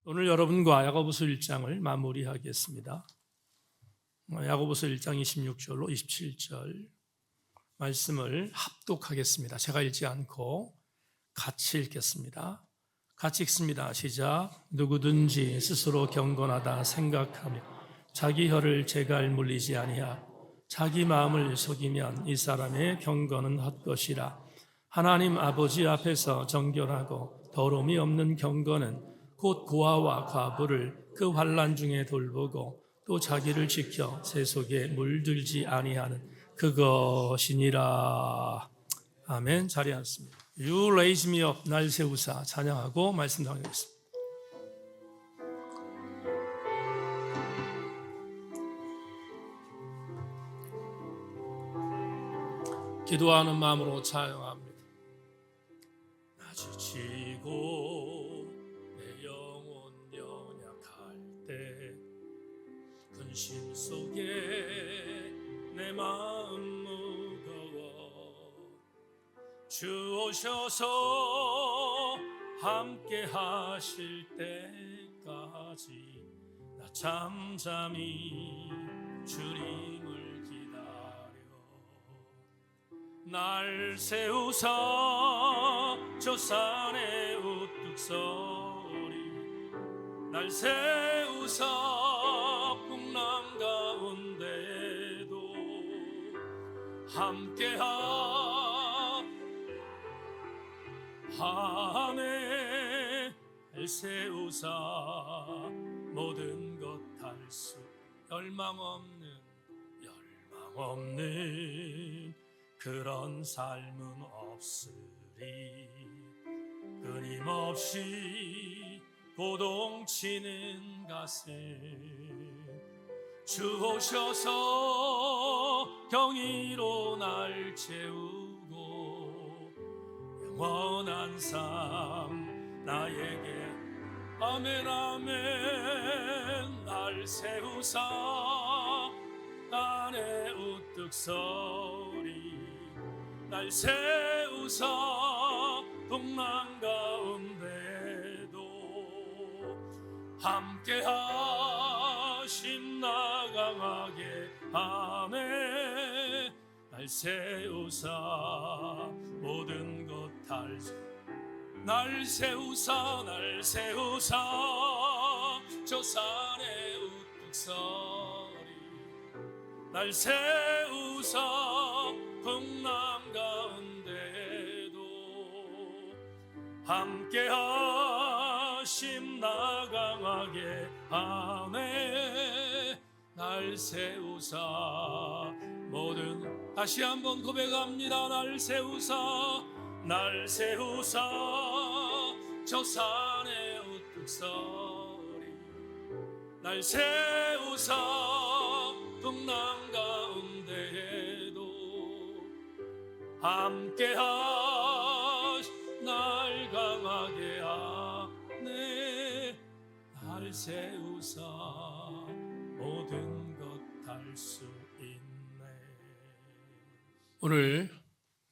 오늘 여러분과 야고보서 1장을 마무리하겠습니다. 야고보서 1장 26절로 27절 말씀을 합독하겠습니다. 제가 읽지 않고 같이 읽겠습니다. 같이 읽습니다. 시작. 누구든지 스스로 경건하다 생각하며 자기 혀를 제갈 물리지 아니하고 자기 마음을 속이면 이 사람의 경건은 헛것이라. 하나님 아버지 앞에서 정결하고 더러움이 없는 경건은 곧 고아와 과부를 그 환난 중에 돌보고 또 자기를 지켜 세속에 물들지 아니하는 그것이니라. 아멘. 자리에 앉습니다. You raise me up, 날 세우사 찬양하고 말씀 나누겠습니다. 기도하는 마음으로 찬양합니다. 나 지치고 내 영혼 연약할 때 근심 속에 내 마음 무거워 주 오셔서 함께 하실 때까지 나 잠잠히 주님을 기다려 날 세우사 저 산에 우뚝 서리 날 세우사 풍랑 가운데도 함께하네 날 세우사 모든 것 할 수 열망 없는 그런 삶은 없으리 끊임없이 고동치는 가슴 주 오셔서 경의로 날 채우고 영원한 삶 나에게 아멘 아멘 날 세우사 안에 우뚝 서리 날 세우사 풍랑 가운데도 함께 하심 나 강하게 하네 날 세우사 모든 것 할 수 날 세우사 저 산에 우뚝 서리 날 세우사 풍랑 가운데도 함께 하심 나 강하게 하네 날 세우사 모든 다시 한번 고백합니다. 날 세우사 저 산에 우뚝 서리 날 세우사 풍랑 가운데에도 함께 날 강하게 하네 날 세우사 모든 것 할 수 있네. 오늘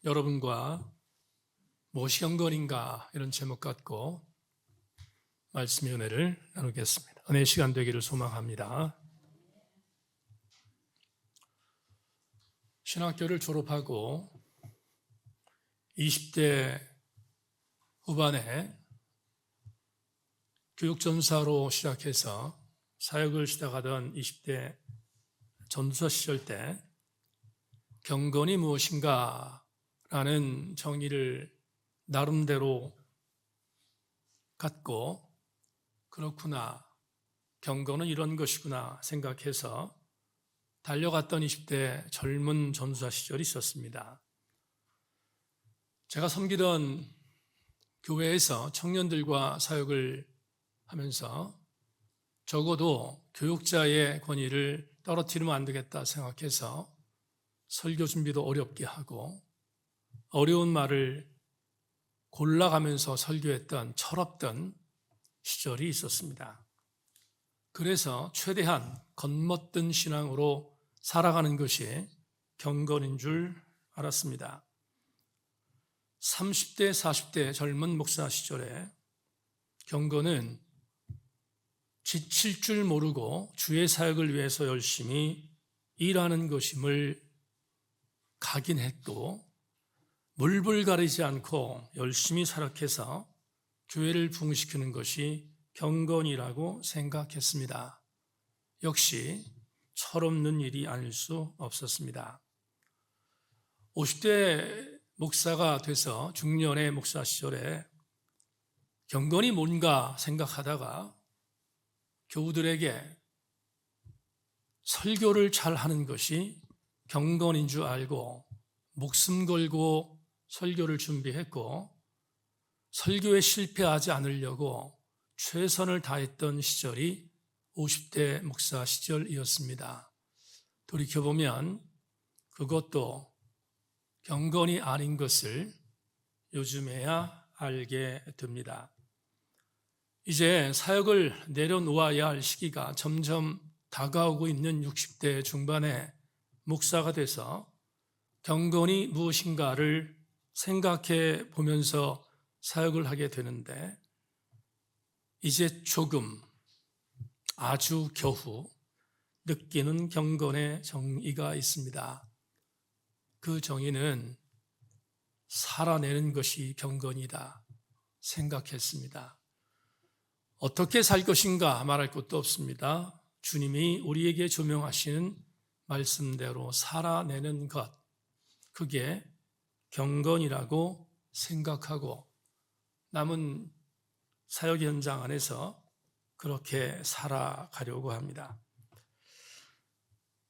여러분과 무엇이 경건인가 이런 제목 갖고 말씀의 은혜를 나누겠습니다. 은혜의 시간 되기를 소망합니다. 신학교를 졸업하고 20대 후반에 교육전사로 시작해서 사역을 시작하던 20대 전도사 시절 때 경건이 무엇인가 라는 정의를 나름대로 갖고 그렇구나 경건은 이런 것이구나 생각해서 달려갔던 20대 젊은 전도사 시절이 있었습니다. 제가 섬기던 교회에서 청년들과 사역을 하면서 적어도 교육자의 권위를 떨어뜨리면 안 되겠다 생각해서 설교 준비도 어렵게 하고 어려운 말을 골라가면서 설교했던 철없던 시절이 있었습니다. 그래서 최대한 겉멋든 신앙으로 살아가는 것이 경건인 줄 알았습니다. 30대, 40대 젊은 목사 시절에 경건은 지칠 줄 모르고 주의 사역을 위해서 열심히 일하는 것임을 각인했고 물불 가리지 않고 열심히 사역해서 교회를 부흥시키는 것이 경건이라고 생각했습니다. 역시 철없는 일이 아닐 수 없었습니다. 50대 목사가 돼서 중년의 목사 시절에 경건이 뭔가 생각하다가 교우들에게 설교를 잘 하는 것이 경건인 줄 알고 목숨 걸고 설교를 준비했고 설교에 실패하지 않으려고 최선을 다했던 시절이 50대 목사 시절이었습니다. 돌이켜보면 그것도 경건이 아닌 것을 요즘에야 알게 됩니다. 이제 사역을 내려놓아야 할 시기가 점점 다가오고 있는 60대 중반의 목사가 돼서 경건이 무엇인가를 생각해 보면서 사역을 하게 되는데 이제 조금 아주 겨우 느끼는 경건의 정의가 있습니다. 그 정의는 살아내는 것이 경건이다 생각했습니다. 어떻게 살 것인가 말할 것도 없습니다. 주님이 우리에게 조명하시는 말씀대로 살아내는 것, 그게 경건이라고 생각하고 남은 사역 현장 안에서 그렇게 살아가려고 합니다.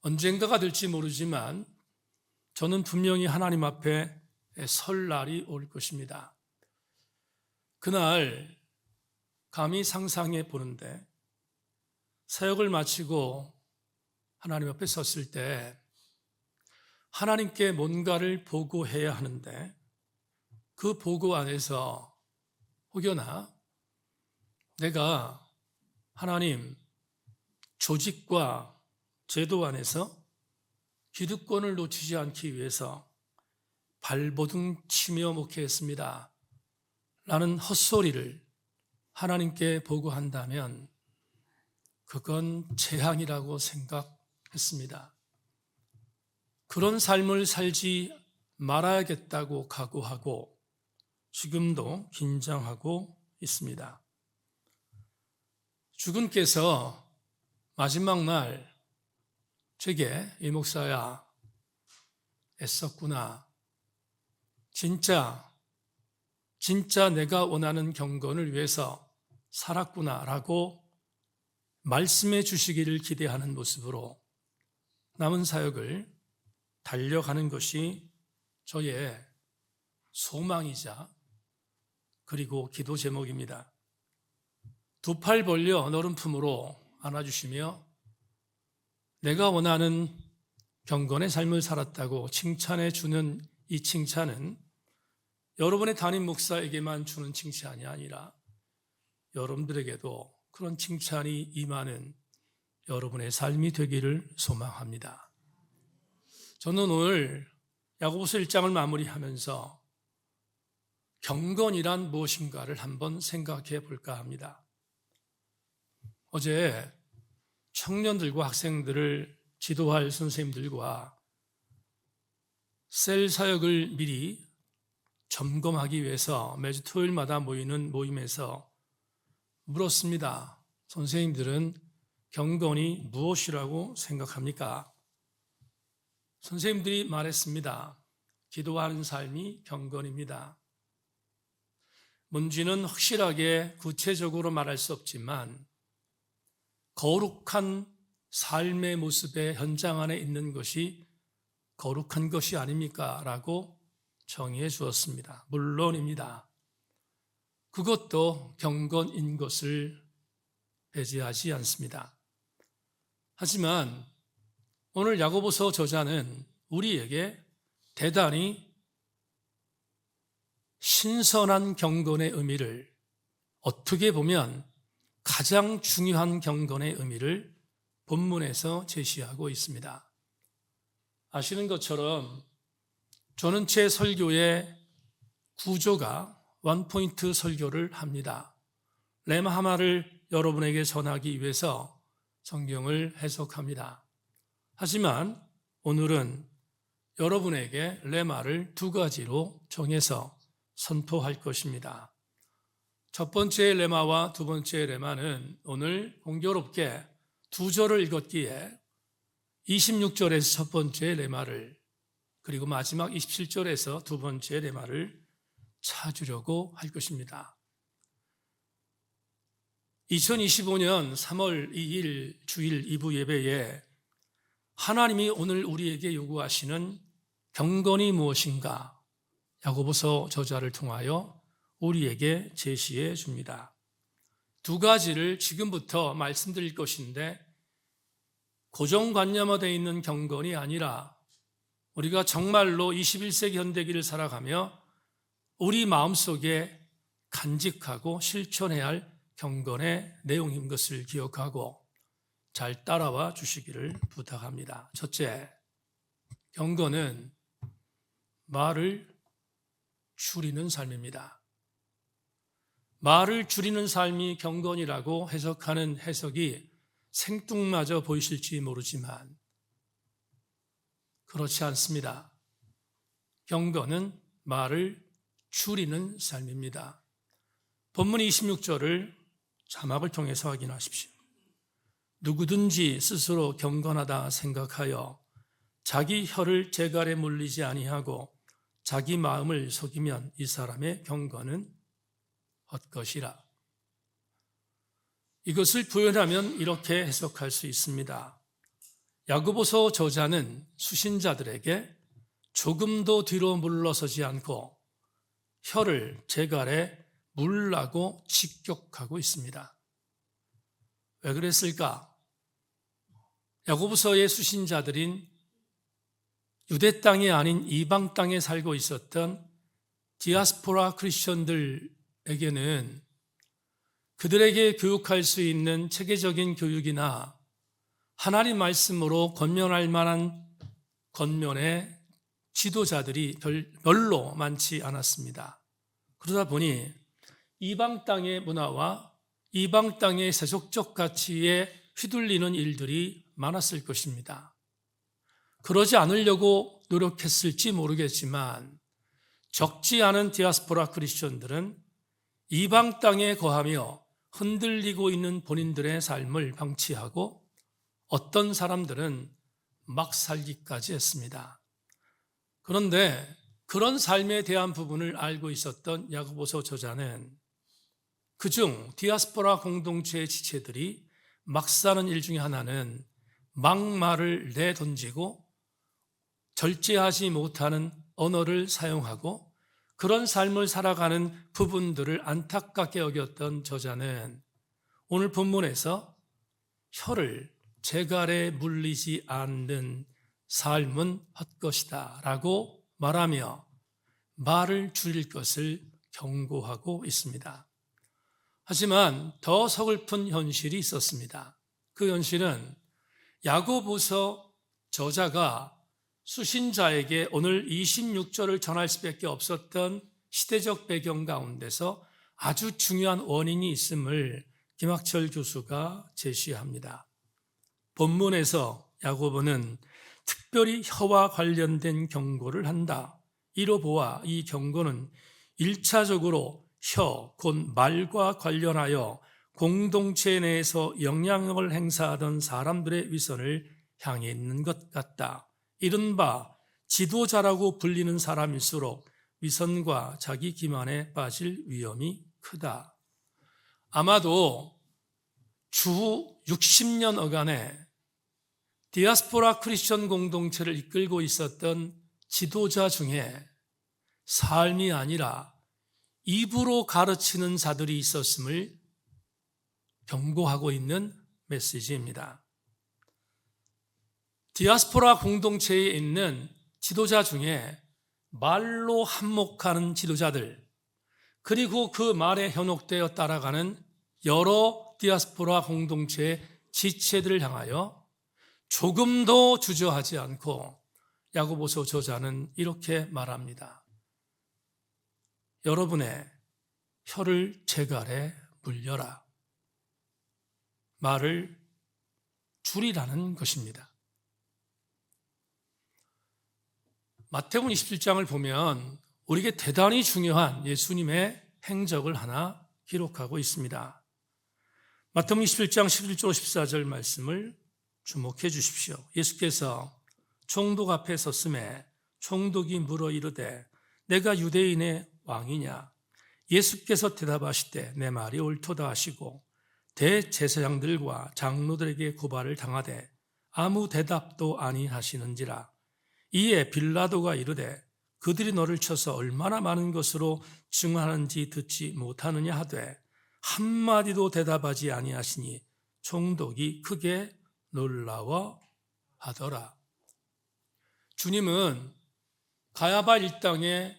언젠가가 될지 모르지만 저는 분명히 하나님 앞에 설 날이 올 것입니다. 그날 감히 상상해 보는데 사역을 마치고 하나님 앞에 섰을 때 하나님께 뭔가를 보고해야 하는데 그 보고 안에서 혹여나 내가 하나님 조직과 제도 안에서 기득권을 놓치지 않기 위해서 발버둥 치며 목회했습니다 라는 헛소리를 하나님께 보고한다면 그건 재앙이라고 생각했습니다. 그런 삶을 살지 말아야겠다고 각오하고 지금도 긴장하고 있습니다. 주군께서 마지막 날 제게 이 목사야 애썼구나. 진짜 내가 원하는 경건을 위해서 살았구나 라고 말씀해 주시기를 기대하는 모습으로 남은 사역을 달려가는 것이 저의 소망이자 그리고 기도 제목입니다. 두 팔 벌려 너른 품으로 안아주시며 내가 원하는 경건의 삶을 살았다고 칭찬해 주는 이 칭찬은 여러분의 담임 목사에게만 주는 칭찬이 아니라 여러분들에게도 그런 칭찬이 임하는 여러분의 삶이 되기를 소망합니다. 저는 오늘 야고보서 1장을 마무리하면서 경건이란 무엇인가를 한번 생각해 볼까 합니다. 어제 청년들과 학생들을 지도할 선생님들과 셀 사역을 미리 점검하기 위해서 매주 토요일마다 모이는 모임에서 물었습니다. 선생님들은 경건이 무엇이라고 생각합니까? 선생님들이 말했습니다. 기도하는 삶이 경건입니다. 뭔지는 확실하게 구체적으로 말할 수 없지만 거룩한 삶의 모습의 현장 안에 있는 것이 거룩한 것이 아닙니까? 라고 정의해 주었습니다. 물론입니다. 그것도 경건인 것을 배제하지 않습니다. 하지만 오늘 야고보서 저자는 우리에게 대단히 신선한 경건의 의미를, 어떻게 보면 가장 중요한 경건의 의미를 본문에서 제시하고 있습니다. 아시는 것처럼 저는 제 설교의 구조가 원포인트 설교를 합니다. 렘 하나를 여러분에게 전하기 위해서 성경을 해석합니다. 하지만 오늘은 여러분에게 레마를 두 가지로 정해서 선포할 것입니다. 첫 번째 레마와 두 번째 레마는 오늘 공교롭게 두 절을 읽었기에 26절에서 첫 번째 레마를, 그리고 마지막 27절에서 두 번째 레마를 찾으려고 할 것입니다. 2025년 3월 2일 주일 2부 예배에 하나님이 오늘 우리에게 요구하시는 경건이 무엇인가? 야고보서 저자를 통하여 우리에게 제시해 줍니다. 두 가지를 지금부터 말씀드릴 것인데, 고정관념화되어 있는 경건이 아니라 우리가 정말로 21세기 현대기를 살아가며 우리 마음속에 간직하고 실천해야 할 경건의 내용인 것을 기억하고 잘 따라와 주시기를 부탁합니다. 첫째, 경건은 말을 줄이는 삶입니다. 말을 줄이는 삶이 경건이라고 해석하는 해석이 생뚱마저 보이실지 모르지만 그렇지 않습니다. 경건은 말을 줄이는 삶입니다. 본문 26절을 자막을 통해서 확인하십시오. 누구든지 스스로 경건하다 생각하여 자기 혀를 재갈에 물리지 아니하고 자기 마음을 속이면 이 사람의 경건은 헛것이라. 이것을 부연하면 이렇게 해석할 수 있습니다. 야고보서 저자는 수신자들에게 조금도 뒤로 물러서지 않고 혀를 재갈에 물라고 직격하고 있습니다. 왜 그랬을까? 야고보서의 수신자들인 유대 땅이 아닌 이방 땅에 살고 있었던 디아스포라 크리스천들에게는 그들에게 교육할 수 있는 체계적인 교육이나 하나님 말씀으로 권면할 만한 권면의 지도자들이 별로 많지 않았습니다. 그러다 보니 이방 땅의 문화와 이방 땅의 세속적 가치에 휘둘리는 일들이 많았을 것입니다. 그러지 않으려고 노력했을지 모르겠지만 적지 않은 디아스포라 크리스천들은 이방 땅에 거하며 흔들리고 있는 본인들의 삶을 방치하고 어떤 사람들은 막 살기까지 했습니다. 그런데 그런 삶에 대한 부분을 알고 있었던 야고보서 저자는 그중 디아스포라 공동체의 지체들이 막 사는 일 중에 하나는 막말을 내던지고 절제하지 못하는 언어를 사용하고 그런 삶을 살아가는 부분들을 안타깝게 여겼던 저자는 오늘 본문에서 혀를 재갈에 물리지 않는 삶은 헛것이다 라고 말하며 말을 줄일 것을 경고하고 있습니다. 하지만 더 서글픈 현실이 있었습니다. 그 현실은 야고보서 저자가 수신자에게 오늘 26절을 전할 수밖에 없었던 시대적 배경 가운데서 아주 중요한 원인이 있음을 김학철 교수가 제시합니다. 본문에서 야고보는 특별히 혀와 관련된 경고를 한다. 이로 보아 이 경고는 1차적으로 혀, 곧 말과 관련하여 공동체 내에서 영향력을 행사하던 사람들의 위선을 향해 있는 것 같다. 이른바 지도자라고 불리는 사람일수록 위선과 자기 기만에 빠질 위험이 크다. 아마도 주 60년여간에 디아스포라 크리스천 공동체를 이끌고 있었던 지도자 중에 삶이 아니라 입으로 가르치는 자들이 있었음을 경고하고 있는 메시지입니다. 디아스포라 공동체에 있는 지도자 중에 말로 한몫하는 지도자들, 그리고 그 말에 현혹되어 따라가는 여러 디아스포라 공동체의 지체들을 향하여 조금도 주저하지 않고 야고보서 저자는 이렇게 말합니다. 여러분의 혀를 재갈에 물려라. 말을 줄이라는 것입니다. 마태복음 27장을 보면 우리에게 대단히 중요한 예수님의 행적을 하나 기록하고 있습니다. 마태복음 27장 11절 14절 말씀을 주목해 주십시오. 예수께서 총독 앞에 섰음에 총독이 물어 이르되 내가 유대인의 왕이냐? 예수께서 대답하시되 내 말이 옳도다 하시고 대제사장들과 장로들에게 고발을 당하되 아무 대답도 아니하시는지라. 이에 빌라도가 이르되 그들이 너를 쳐서 얼마나 많은 것으로 증언하는지 듣지 못하느냐 하되 한마디도 대답하지 아니하시니 총독이 크게 놀라워하더라. 주님은 가야바 일당의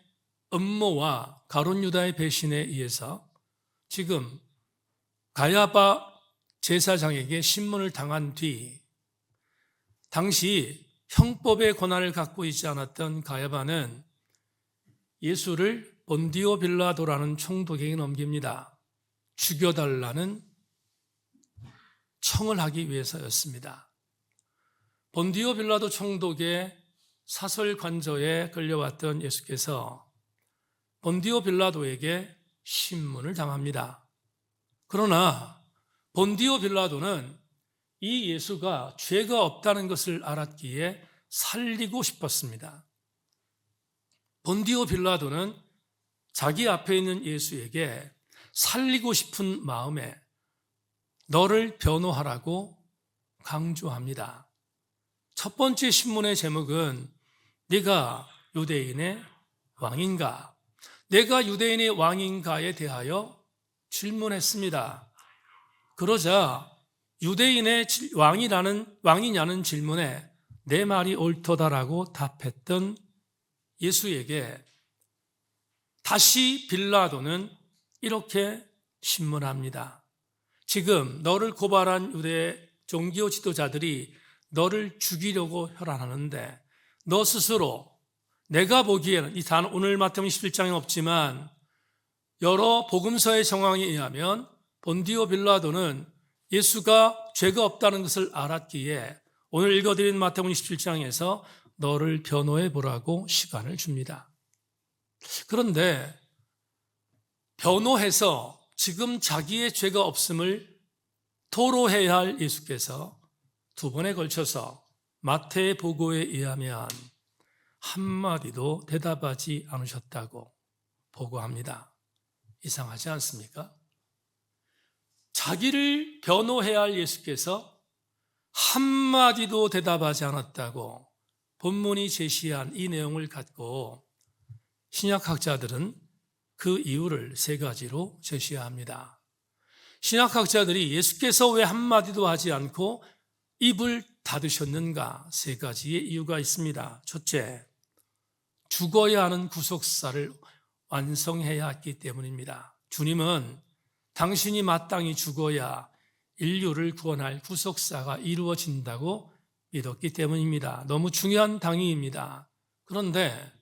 음모와 가룟 유다의 배신에 의해서 지금 가야바 제사장에게 신문을 당한 뒤 당시 형법의 권한을 갖고 있지 않았던 가야바는 예수를 본디오 빌라도라는 총독에게 넘깁니다. 죽여달라는 청을 하기 위해서였습니다. 본디오 빌라도 총독의 사설 관저에 끌려왔던 예수께서 본디오 빌라도에게 신문을 당합니다. 그러나 본디오 빌라도는 이 예수가 죄가 없다는 것을 알았기에 살리고 싶었습니다. 본디오 빌라도는 자기 앞에 있는 예수에게 살리고 싶은 마음에 너를 변호하라고 강조합니다. 첫 번째 신문의 제목은 네가 유대인의 왕인가? 내가 유대인의 왕인가에 대하여 질문했습니다. 그러자 유대인의 왕이냐는 질문에 내 말이 옳도다라고 답했던 예수에게 다시 빌라도는 이렇게 신문합니다. 지금 너를 고발한 유대 종교 지도자들이 너를 죽이려고 혈안하는데 너 스스로 내가 보기에는 오늘 마태복음 11장에 없지만 여러 복음서의 정황에 의하면 본디오 빌라도는 예수가 죄가 없다는 것을 알았기에 오늘 읽어드린 마태복음 27장에서 너를 변호해 보라고 시간을 줍니다. 그런데 변호해서 지금 자기의 죄가 없음을 토로해야 할 예수께서 두 번에 걸쳐서 마태의 보고에 의하면 한마디도 대답하지 않으셨다고 보고합니다. 이상하지 않습니까? 자기를 변호해야 할 예수께서 한마디도 대답하지 않았다고 본문이 제시한 이 내용을 갖고 신약학자들은 그 이유를 세 가지로 제시합니다. 신약학자들이 예수께서 왜 한마디도 하지 않고 입을 닫으셨는가? 세 가지의 이유가 있습니다. 첫째, 죽어야 하는 구속사를 완성해야 했기 때문입니다. 주님은 당신이 마땅히 죽어야 인류를 구원할 구속사가 이루어진다고 믿었기 때문입니다. 너무 중요한 당위입니다. 그런데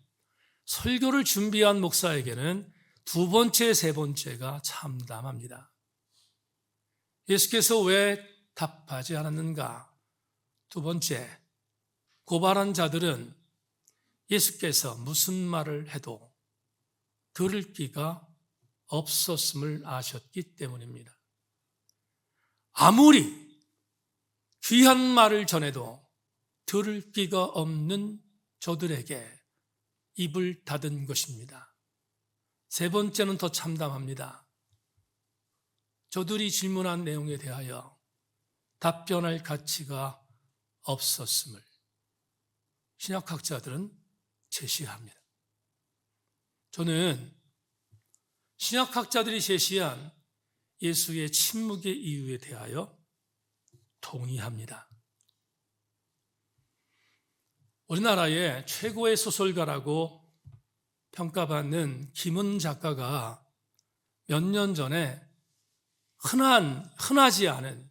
설교를 준비한 목사에게는 두 번째, 세 번째가 참담합니다. 예수께서 왜 답하지 않았는가? 두 번째, 고발한 자들은 예수께서 무슨 말을 해도 들을 기가 없었음을 아셨기 때문입니다. 아무리 귀한 말을 전해도 들을 기가 없는 저들에게 입을 닫은 것입니다. 세 번째는 더 참담합니다. 저들이 질문한 내용에 대하여 답변할 가치가 없었음을 신약학자들은 제시합니다. 저는 신약학자들이 제시한 예수의 침묵의 이유에 대하여 동의합니다. 우리나라의 최고의 소설가라고 평가받는 김은 작가가 몇 년 전에 흔하지 않은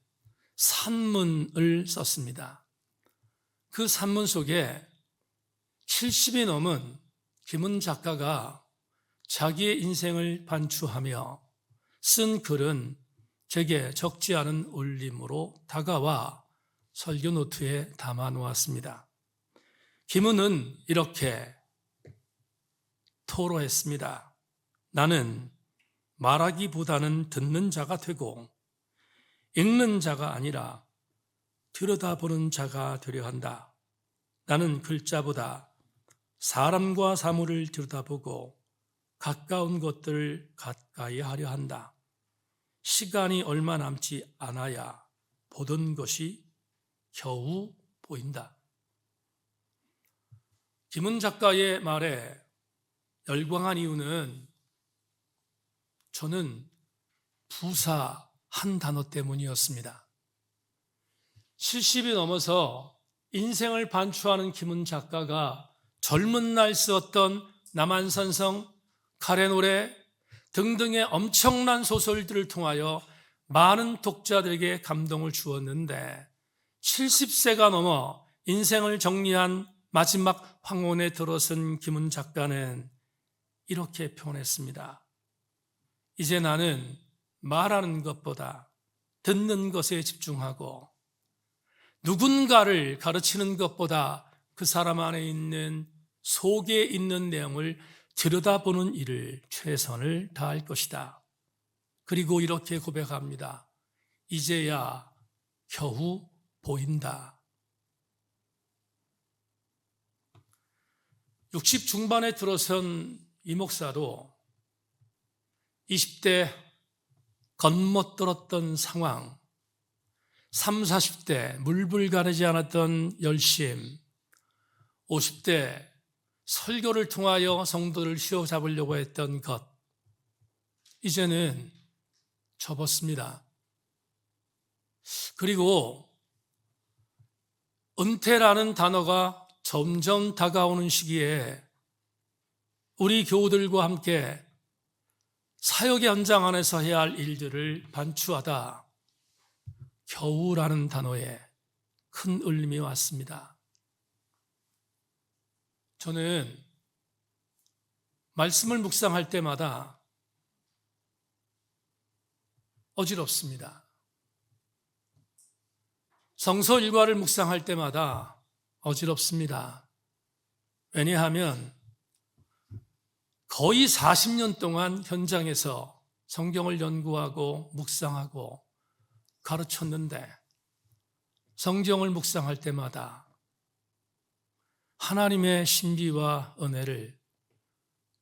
산문을 썼습니다. 그 산문 속에 70이 넘은 김은 작가가 자기의 인생을 반추하며 쓴 글은 제게 적지 않은 울림으로 다가와 설교 노트에 담아 놓았습니다. 김은은 이렇게 토로했습니다. 나는 말하기보다는 듣는 자가 되고 읽는 자가 아니라 들여다보는 자가 되려 한다. 나는 글자보다 사람과 사물을 들여다보고 가까운 것들을 가까이 하려 한다. 시간이 얼마 남지 않아야 보던 것이 겨우 보인다. 김은 작가의 말에 열광한 이유는 저는 부사 한 단어 때문이었습니다. 70이 넘어서 인생을 반추하는 김은 작가가 젊은 날 쓰었던 남한산성, 가래노래 등등의 엄청난 소설들을 통하여 많은 독자들에게 감동을 주었는데 70세가 넘어 인생을 정리한 마지막 황혼에 들어선 김은 작가는 이렇게 표현했습니다. 이제 나는 말하는 것보다 듣는 것에 집중하고 누군가를 가르치는 것보다 그 사람 안에 있는 속에 있는 내용을 들여다보는 일을 최선을 다할 것이다. 그리고 이렇게 고백합니다. 이제야 겨우 보인다. 60 중반에 들어선 이 목사도 20대 겉멋들었던 상황, 30, 40대 물불 가리지 않았던 열심, 50대 설교를 통하여 성도를 휘어잡으려고 했던 것, 이제는 접었습니다. 그리고 은퇴라는 단어가 점점 다가오는 시기에 우리 교우들과 함께 사역의 현장 안에서 해야 할 일들을 반추하다 겨우라는 단어에 큰 울림이 왔습니다. 저는 말씀을 묵상할 때마다 어지럽습니다. 성서 일과를 묵상할 때마다 어지럽습니다. 왜냐하면 거의 40년 동안 현장에서 성경을 연구하고 묵상하고 가르쳤는데 성경을 묵상할 때마다 하나님의 신비와 은혜를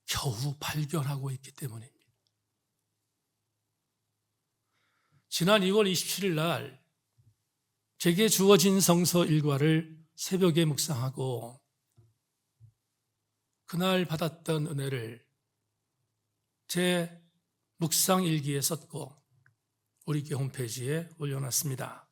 겨우 발견하고 있기 때문입니다. 지난 2월 27일 날 제게 주어진 성서 일과를 새벽에 묵상하고 그날 받았던 은혜를 제 묵상 일기에 썼고 우리 교회 홈페이지에 올려놨습니다.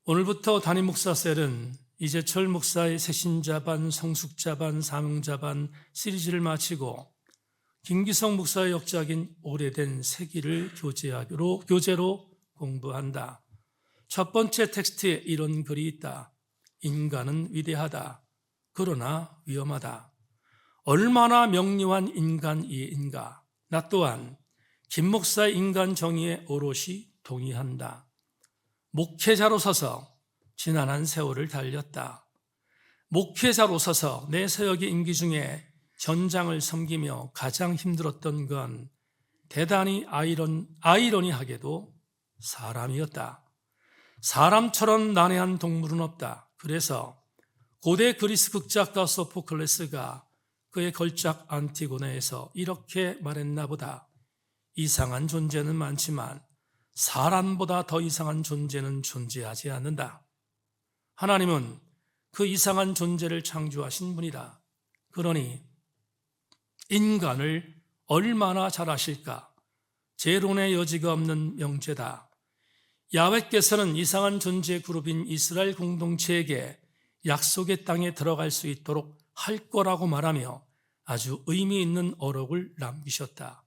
오늘부터 담임 목사셀은 이재철 목사의 새신자반, 성숙자반, 사명자반 시리즈를 마치고 김기성 목사의 역작인 오래된 세기를 교재로 공부한다. 첫 번째 텍스트에 이런 글이 있다. 인간은 위대하다. 그러나 위험하다. 얼마나 명료한 인간이인가. 나 또한 김 목사의 인간 정의에 오롯이 동의한다. 목회자로 서서 지난한 세월을 달렸다. 목회자로 서서 내 사역의 임기 중에 전장을 섬기며 가장 힘들었던 건 대단히 아이러니하게도 사람이었다. 사람처럼 난해한 동물은 없다. 그래서 고대 그리스 극작가 소포클레스가 그의 걸작 안티고네에서 이렇게 말했나 보다. 이상한 존재는 많지만 사람보다 더 이상한 존재는 존재하지 않는다. 하나님은 그 이상한 존재를 창조하신 분이다. 그러니 인간을 얼마나 잘 아실까? 재론의 여지가 없는 명제다. 야훼께서는 이상한 존재 그룹인 이스라엘 공동체에게 약속의 땅에 들어갈 수 있도록 할 거라고 말하며 아주 의미 있는 어록을 남기셨다.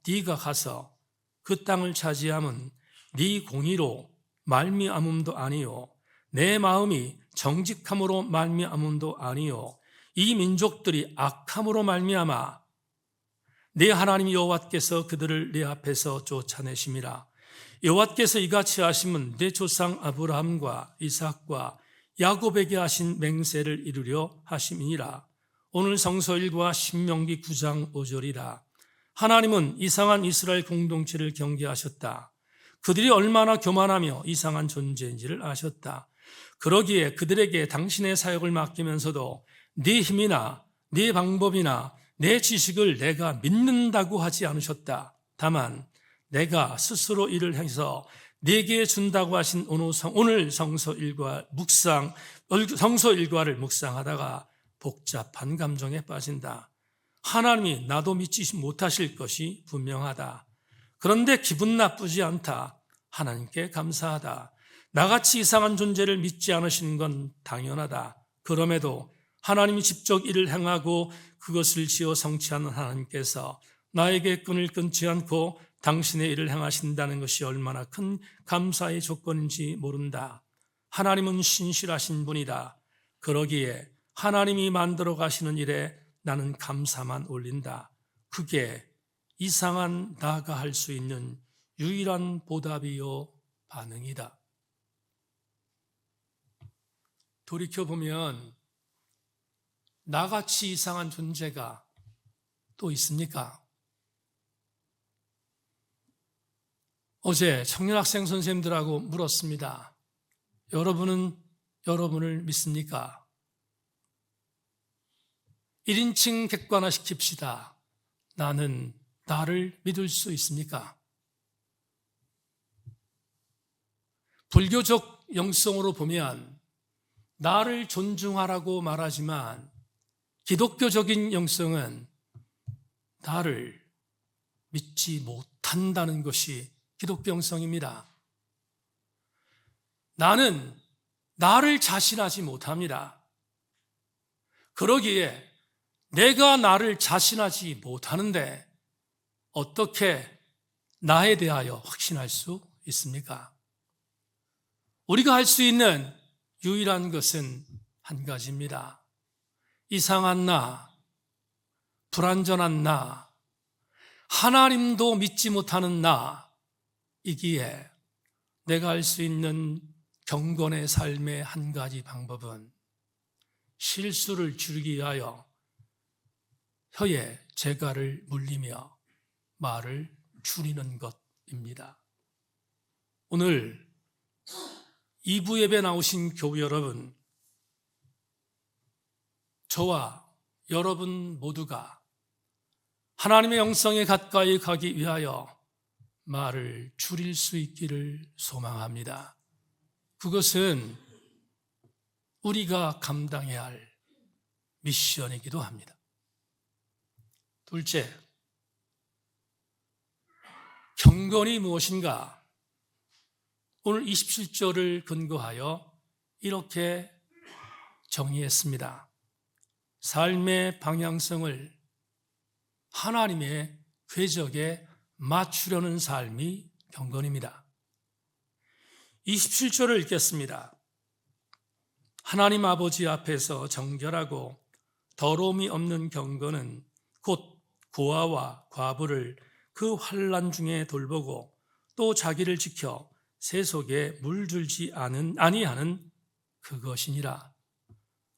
네가 가서 그 땅을 차지함은 네 공의로 말미암음도 아니요 내 마음이 정직함으로 말미암음도 아니요 이 민족들이 악함으로 말미암아 내 하나님 여호와께서 그들을 내 앞에서 쫓아내심이라. 여호와께서 이같이 하심은 내 조상 아브라함과 이삭과 야곱에게 하신 맹세를 이루려 하심이니라. 오늘 성서일과 신명기 9장 5절이라. 하나님은 이상한 이스라엘 공동체를 경계하셨다. 그들이 얼마나 교만하며 이상한 존재인지를 아셨다. 그러기에 그들에게 당신의 사역을 맡기면서도 네 힘이나 네 방법이나 내 지식을 내가 믿는다고 하지 않으셨다. 다만 내가 스스로 이를 해서 네게 준다고 하신 오늘 성서 일과를 묵상하다가 복잡한 감정에 빠진다. 하나님이 나도 믿지 못하실 것이 분명하다. 그런데 기분 나쁘지 않다. 하나님께 감사하다. 나같이 이상한 존재를 믿지 않으시는 건 당연하다. 그럼에도 하나님이 직접 일을 행하고 그것을 지어 성취하는 하나님께서 나에게 끈을 끊지 않고 당신의 일을 행하신다는 것이 얼마나 큰 감사의 조건인지 모른다. 하나님은 신실하신 분이다. 그러기에 하나님이 만들어 가시는 일에 나는 감사만 올린다. 그게 이상한 나가 할 수 있는 유일한 보답이요 반응이다. 돌이켜보면 나같이 이상한 존재가 또 있습니까? 어제 청년학생 선생님들하고 물었습니다. 여러분은 여러분을 믿습니까? 1인칭 객관화 시킵시다. 나는 나를 믿을 수 있습니까? 불교적 영성으로 보면 나를 존중하라고 말하지만 기독교적인 영성은 나를 믿지 못한다는 것이 기독교 영성입니다. 나는 나를 자신하지 못합니다. 그러기에 내가 나를 자신하지 못하는데 어떻게 나에 대하여 확신할 수 있습니까? 우리가 할 수 있는 유일한 것은 한 가지입니다. 이상한 나, 불완전한 나, 하나님도 믿지 못하는 나이기에 내가 할 수 있는 경건의 삶의 한 가지 방법은 실수를 줄이기 위하여 혀에 재갈을 물리며 말을 줄이는 것입니다. 오늘 2부 예배 나오신 교우 여러분, 저와 여러분 모두가 하나님의 영성에 가까이 가기 위하여 말을 줄일 수 있기를 소망합니다. 그것은 우리가 감당해야 할 미션이기도 합니다. 둘째, 경건이 무엇인가? 오늘 27절을 근거하여 이렇게 정의했습니다. 삶의 방향성을 하나님의 궤적에 맞추려는 삶이 경건입니다. 27절을 읽겠습니다. 하나님 아버지 앞에서 정결하고 더러움이 없는 경건은 곧 고아와 과부를 그 환난 중에 돌보고 또 자기를 지켜 세속에 물들지 아니하는 그것이니라.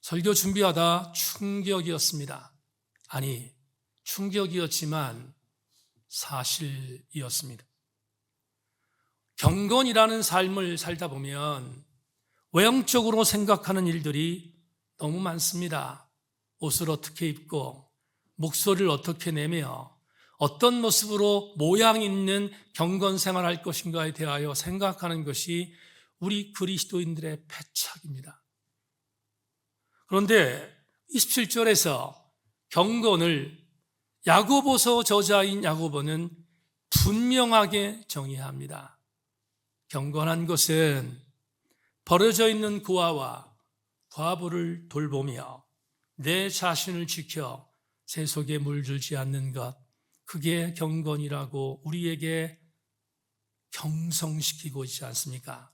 설교 준비하다 충격이었습니다. 아니, 충격이었지만 사실이었습니다. 경건이라는 삶을 살다 보면 외형적으로 생각하는 일들이 너무 많습니다. 옷을 어떻게 입고 목소리를 어떻게 내며 어떤 모습으로 모양 있는 경건 생활할 것인가에 대하여 생각하는 것이 우리 그리스도인들의 패착입니다. 그런데 27절에서 경건을 야고보서 저자인 야고보는 분명하게 정의합니다. 경건한 것은 버려져 있는 고아와 과부를 돌보며 내 자신을 지켜 세속에 물들지 않는 것, 그게 경건이라고 우리에게 경성시키고 있지 않습니까?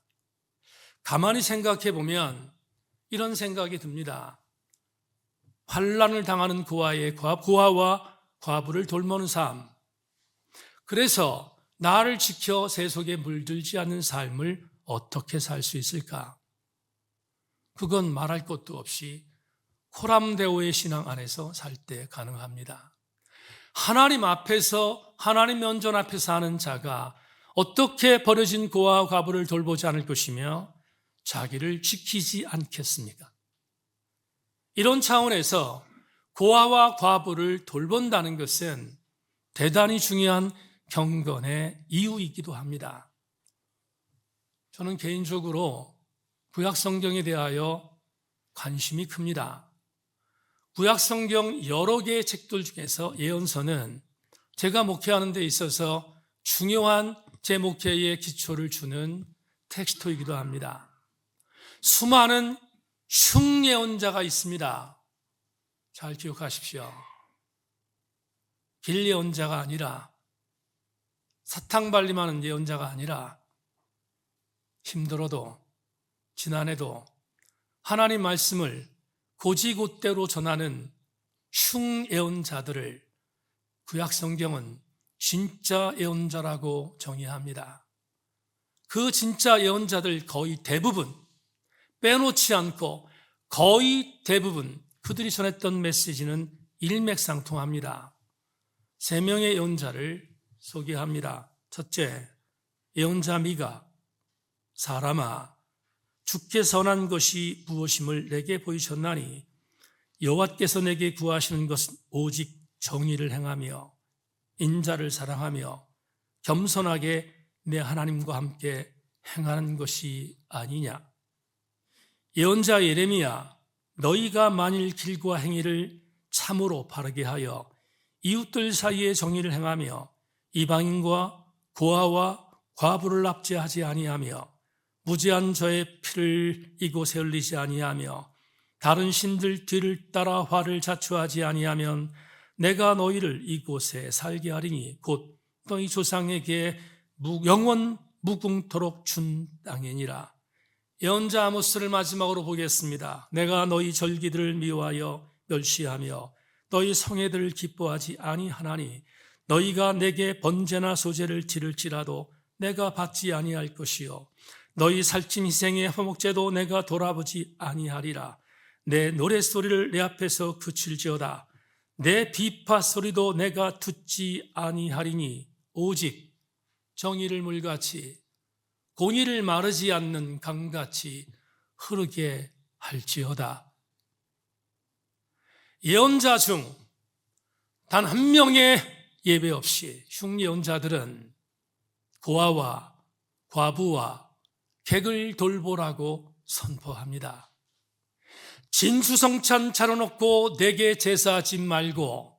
가만히 생각해 보면 이런 생각이 듭니다. 환난을 당하는 고아와 과부를 돌보는 삶. 그래서 나를 지켜 세속에 물들지 않는 삶을 어떻게 살 수 있을까? 그건 말할 것도 없이 코람데오의 신앙 안에서 살 때 가능합니다. 하나님 앞에서, 하나님 면전 앞에 사는 자가 어떻게 버려진 고아와 과부를 돌보지 않을 것이며 자기를 지키지 않겠습니까? 이런 차원에서 고아와 과부를 돌본다는 것은 대단히 중요한 경건의 이유이기도 합니다. 저는 개인적으로 구약 성경에 대하여 관심이 큽니다. 구약 성경 여러 개의 책들 중에서 예언서는 제가 목회하는 데 있어서 중요한 제 목회의 기초를 주는 텍스트이기도 합니다. 수많은 흉예언자가 있습니다. 잘 기억하십시오. 길 예언자가 아니라, 사탕발림하는 예언자가 아니라 힘들어도 지난해도 하나님 말씀을 고지곳대로 전하는 흉예언자들을 구약 성경은 진짜 예언자라고 정의합니다. 그 진짜 예언자들 거의 대부분 빼놓지 않고 거의 대부분 그들이 전했던 메시지는 일맥상통합니다. 3명의 예언자를 소개합니다. 첫째, 예언자 미가. 사람아, 주께 선한 것이 무엇임을 내게 보이셨나니 여호와께서 내게 구하시는 것은 오직 정의를 행하며 인자를 사랑하며 겸손하게 내 하나님과 함께 행하는 것이 아니냐. 예언자 예레미야, 너희가 만일 길과 행위를 참으로 바르게 하여 이웃들 사이에 정의를 행하며 이방인과 고아와 과부를 납치하지 아니하며 무죄한 저의 피를 이곳에 흘리지 아니하며 다른 신들 뒤를 따라 화를 자초하지 아니하면 내가 너희를 이곳에 살게 하리니 곧 너희 조상에게 영원 무궁토록 준 땅이니라. 예언자 아모스를 마지막으로 보겠습니다. 내가 너희 절기들을 미워하여 멸시하며 너희 성회들을 기뻐하지 아니하나니 너희가 내게 번제나 소제를 치를지라도 내가 받지 아니할 것이요 너희 살찜 희생의 화목제도 내가 돌아보지 아니하리라. 내 노랫소리를 내 앞에서 그칠지어다. 내 비파 소리도 내가 듣지 아니하리니 오직 정의를 물같이 공의를 마르지 않는 강같이 흐르게 할지어다. 예언자 중 단 한 명의 예배 없이 흉예언자들은 고아와 과부와 객을 돌보라고 선포합니다. 진수성찬 차려놓고 내게 제사하지 말고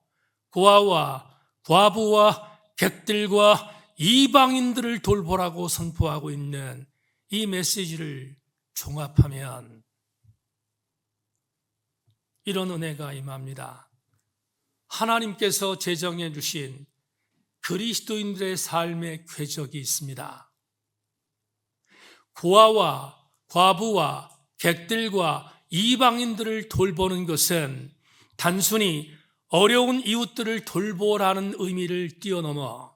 고아와 과부와 객들과 이방인들을 돌보라고 선포하고 있는 이 메시지를 종합하면 이런 은혜가 임합니다. 하나님께서 제정해 주신 그리스도인들의 삶의 궤적이 있습니다. 고아와 과부와 객들과 이방인들을 돌보는 것은 단순히 어려운 이웃들을 돌보라는 의미를 뛰어넘어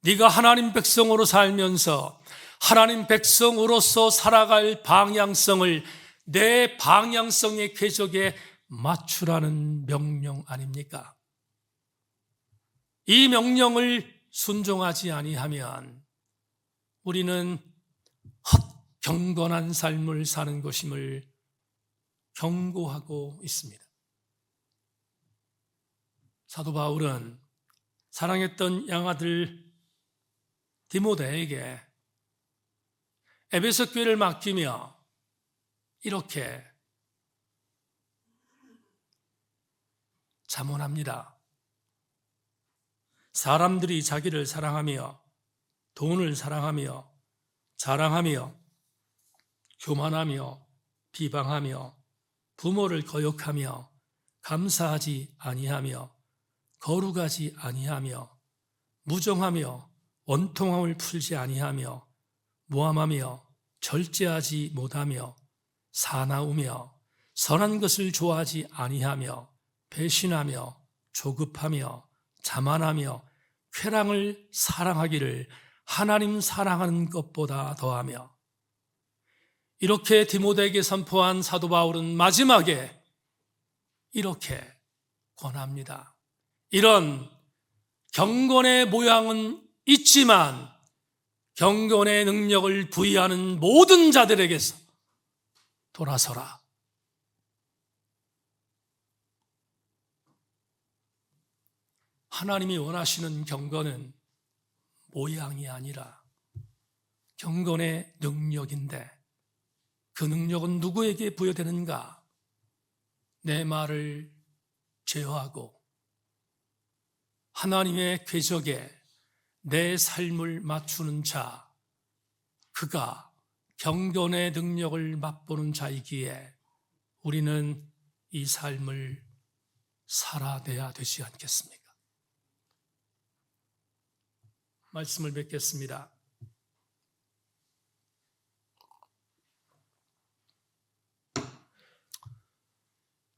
네가 하나님 백성으로 살면서 하나님 백성으로서 살아갈 방향성을 내 방향성의 궤적에 맞추라는 명령 아닙니까? 이 명령을 순종하지 아니하면 우리는 헛경건한 삶을 사는 것임을 경고하고 있습니다. 사도 바울은 사랑했던 양아들 디모데에게 에베소 교회를 맡기며 이렇게 자문합니다. 사람들이 자기를 사랑하며 돈을 사랑하며 자랑하며 교만하며 비방하며 부모를 거역하며 감사하지 아니하며 거룩하지 아니하며 무정하며 원통함을 풀지 아니하며 모함하며 절제하지 못하며 사나우며 선한 것을 좋아하지 아니하며 배신하며 조급하며 자만하며 쾌락을 사랑하기를 하나님 사랑하는 것보다 더하며, 이렇게 디모데에게 선포한 사도 바울은 마지막에 이렇게 권합니다. 이런 경건의 모양은 있지만 경건의 능력을 부여하는 모든 자들에게서 돌아서라. 하나님이 원하시는 경건은 모양이 아니라 경건의 능력인데, 그 능력은 누구에게 부여되는가? 내 말을 제어하고 하나님의 궤적에 내 삶을 맞추는 자, 그가 경건의 능력을 맛보는 자이기에 우리는 이 삶을 살아내야 되지 않겠습니까? 말씀을 뵙겠습니다.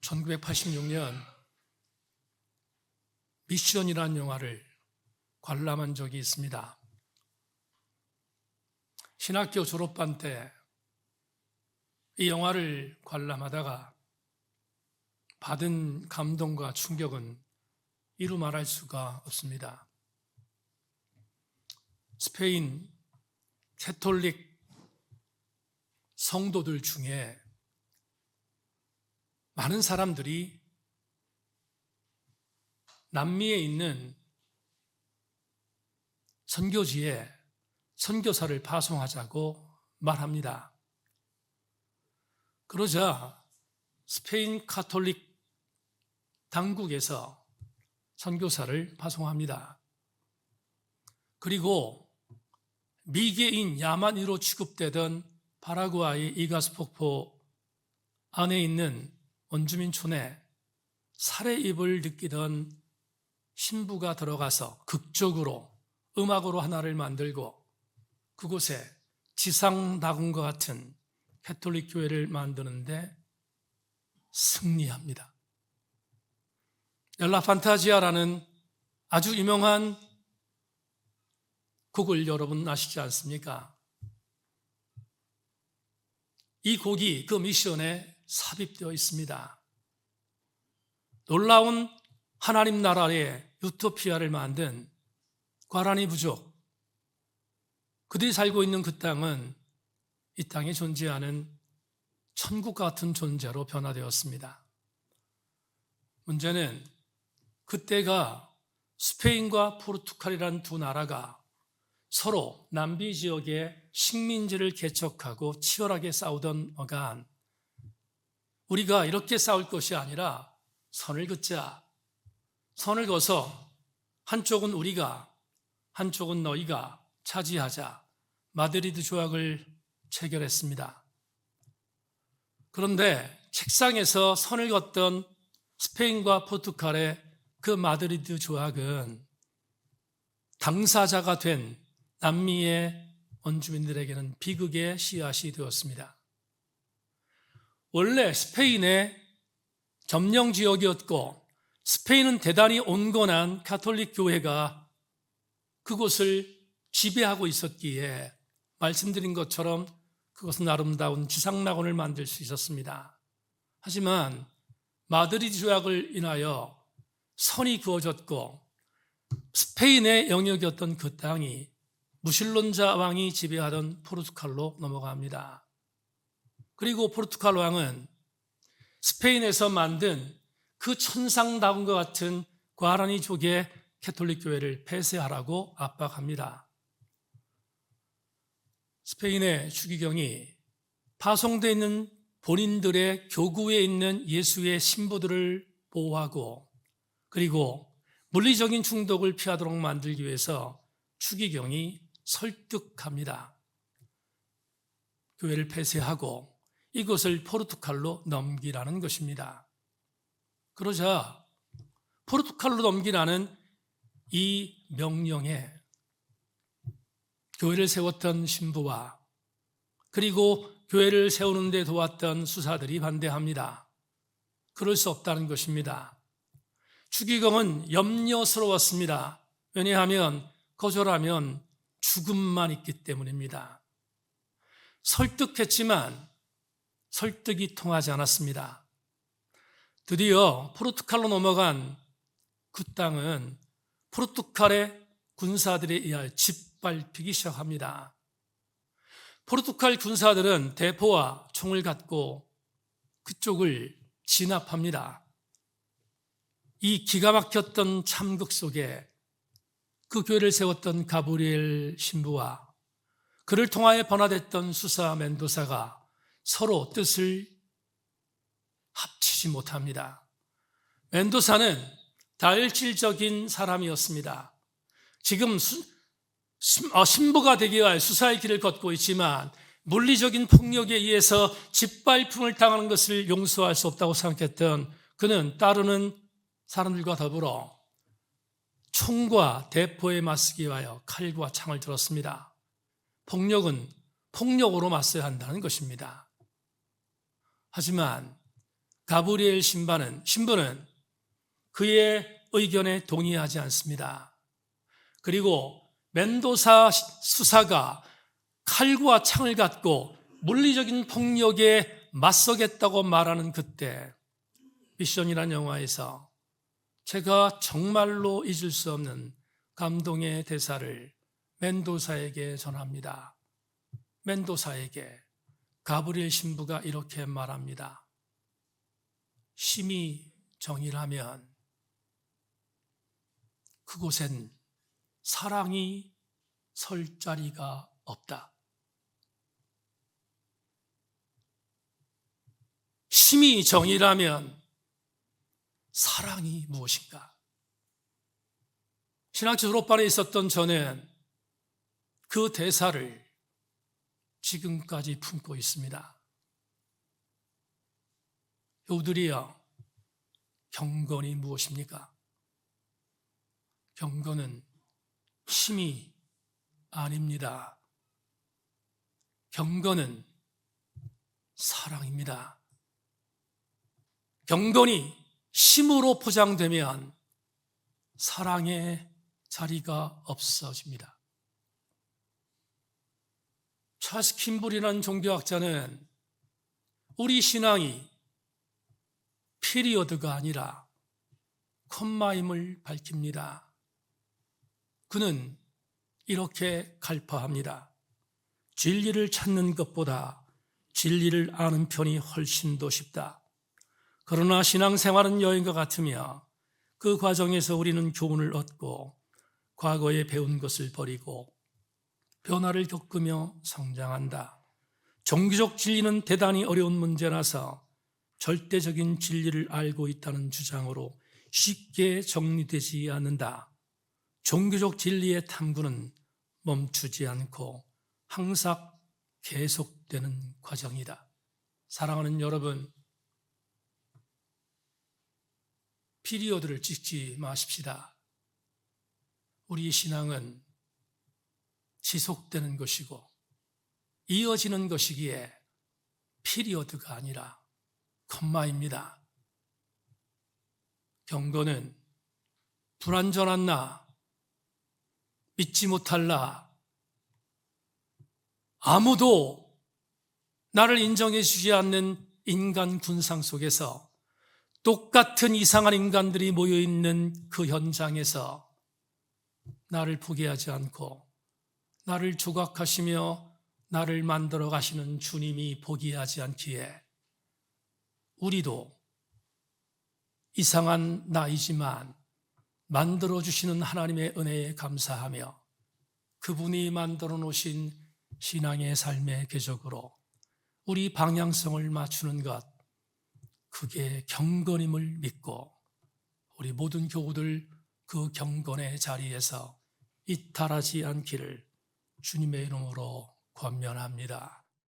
(1986년) 미션이라는 영화를 관람한 적이 있습니다. 신학교 졸업반 때 이 영화를 관람하다가 받은 감동과 충격은 이루 말할 수가 없습니다. 스페인 캐톨릭 성도들 중에 많은 사람들이 남미에 있는 선교지에 선교사를 파송하자고 말합니다. 그러자 스페인 가톨릭 당국에서 선교사를 파송합니다. 그리고 미개인 야만인으로 취급되던 파라과이 이가스 폭포 안에 있는 원주민촌에 살해입을 느끼던 신부가 들어가서 극적으로 음악으로 하나를 만들고 그곳에 지상낙원과 같은 캐톨릭 교회를 만드는데 승리합니다. 엘라 판타지아라는 아주 유명한 곡을 여러분 아시지 않습니까? 이 곡이 그 미션에 삽입되어 있습니다. 놀라운 하나님 나라의 유토피아를 만든 과라니 부족, 그들이 살고 있는 그 땅은 이 땅에 존재하는 천국 같은 존재로 변화되었습니다. 문제는 그때가 스페인과 포르투갈이라는 두 나라가 서로 남비 지역에 식민지를 개척하고 치열하게 싸우던 어간, 우리가 이렇게 싸울 것이 아니라 선을 긋자. 선을 그어서 한쪽은 우리가, 한쪽은 너희가 차지하자. 마드리드 조약을 체결했습니다. 그런데 책상에서 선을 걷던 스페인과 포르투갈의 그 마드리드 조약은 당사자가 된 남미의 원주민들에게는 비극의 씨앗이 되었습니다. 원래 스페인의 점령 지역이었고 스페인은 대단히 온건한 가톨릭 교회가 그곳을 지배하고 있었기에 말씀드린 것처럼 그것은 아름다운 지상낙원을 만들 수 있었습니다. 하지만 마드리드 조약을 인하여 선이 그어졌고 스페인의 영역이었던 그 땅이 무신론자 왕이 지배하던 포르투갈로 넘어갑니다. 그리고 포르투갈 왕은 스페인에서 만든 그 천상낙원과 같은 과라니족의 캐톨릭 교회를 폐쇄하라고 압박합니다. 스페인의 추기경이 파송되어 있는 본인들의 교구에 있는 예수의 신부들을 보호하고 그리고 물리적인 중독을 피하도록 만들기 위해서 추기경이 설득합니다. 교회를 폐쇄하고 이것을 포르투갈로 넘기라는 것입니다. 그러자 포르투갈로 넘기라는 이 명령에 교회를 세웠던 신부와 그리고 교회를 세우는 데 도왔던 수사들이 반대합니다. 그럴 수 없다는 것입니다. 주기경은 염려스러웠습니다. 왜냐하면 거절하면 죽음만 있기 때문입니다. 설득했지만 설득이 통하지 않았습니다. 드디어 포르투갈로 넘어간 그 땅은 포르투갈의 군사들에 의하여 짓밟히기 시작합니다. 포르투갈 군사들은 대포와 총을 갖고 그쪽을 진압합니다. 이 기가 막혔던 참극 속에 그 교회를 세웠던 가브리엘 신부와 그를 통하여 번화됐던 수사 멘도사가 서로 뜻을 합치지 못합니다. 멘도사는 다혈질적인 사람이었습니다. 지금 신부가 되기 위하여 수사의 길을 걷고 있지만 물리적인 폭력에 의해서 짓밟힘을 당하는 것을 용서할 수 없다고 생각했던 그는 따르는 사람들과 더불어 총과 대포에 맞서기 위하여 칼과 창을 들었습니다. 폭력은 폭력으로 맞서야 한다는 것입니다. 하지만 가브리엘 신부는 그의 의견에 동의하지 않습니다. 그리고 멘도사 수사가 칼과 창을 갖고 물리적인 폭력에 맞서겠다고 말하는 그때 미션이라는 영화에서 제가 정말로 잊을 수 없는 감동의 대사를 멘도사에게 전합니다. 멘도사에게 가브리엘 신부가 이렇게 말합니다. 심히 정의라면 그곳엔 사랑이 설 자리가 없다. 심히 정의라면 사랑이 무엇인가? 신학교 졸업반에 있었던 저는 그 대사를 지금까지 품고 있습니다. 여우들이여, 경건이 무엇입니까? 경건은 힘이 아닙니다. 경건은 사랑입니다. 경건이 힘으로 포장되면 사랑의 자리가 없어집니다. 찰스 킴블이라는 종교학자는 우리 신앙이 피리어드가 아니라 콤마임을 밝힙니다. 그는 이렇게 갈파합니다. 진리를 찾는 것보다 진리를 아는 편이 훨씬 더 쉽다. 그러나 신앙생활은 여행과 같으며 그 과정에서 우리는 교훈을 얻고 과거에 배운 것을 버리고 변화를 겪으며 성장한다. 종교적 진리는 대단히 어려운 문제라서 절대적인 진리를 알고 있다는 주장으로 쉽게 정리되지 않는다. 종교적 진리의 탐구는 멈추지 않고 항상 계속되는 과정이다. 사랑하는 여러분, 피리어드를 찍지 마십시다. 우리 신앙은 지속되는 것이고 이어지는 것이기에 피리어드가 아니라 콤마입니다. 경건은 불완전한 나, 믿지 못할 나, 아무도 나를 인정해 주지 않는 인간 군상 속에서 똑같은 이상한 인간들이 모여있는 그 현장에서 나를 포기하지 않고 나를 조각하시며 나를 만들어 가시는 주님이 포기하지 않기에 우리도 이상한 나이지만 만들어주시는 하나님의 은혜에 감사하며 그분이 만들어 놓으신 신앙의 삶의 궤적으로 우리 방향성을 맞추는 것, 그게 경건임을 믿고 우리 모든 교우들 그 경건의 자리에서 이탈하지 않기를 주님의 이름으로 권면합니다.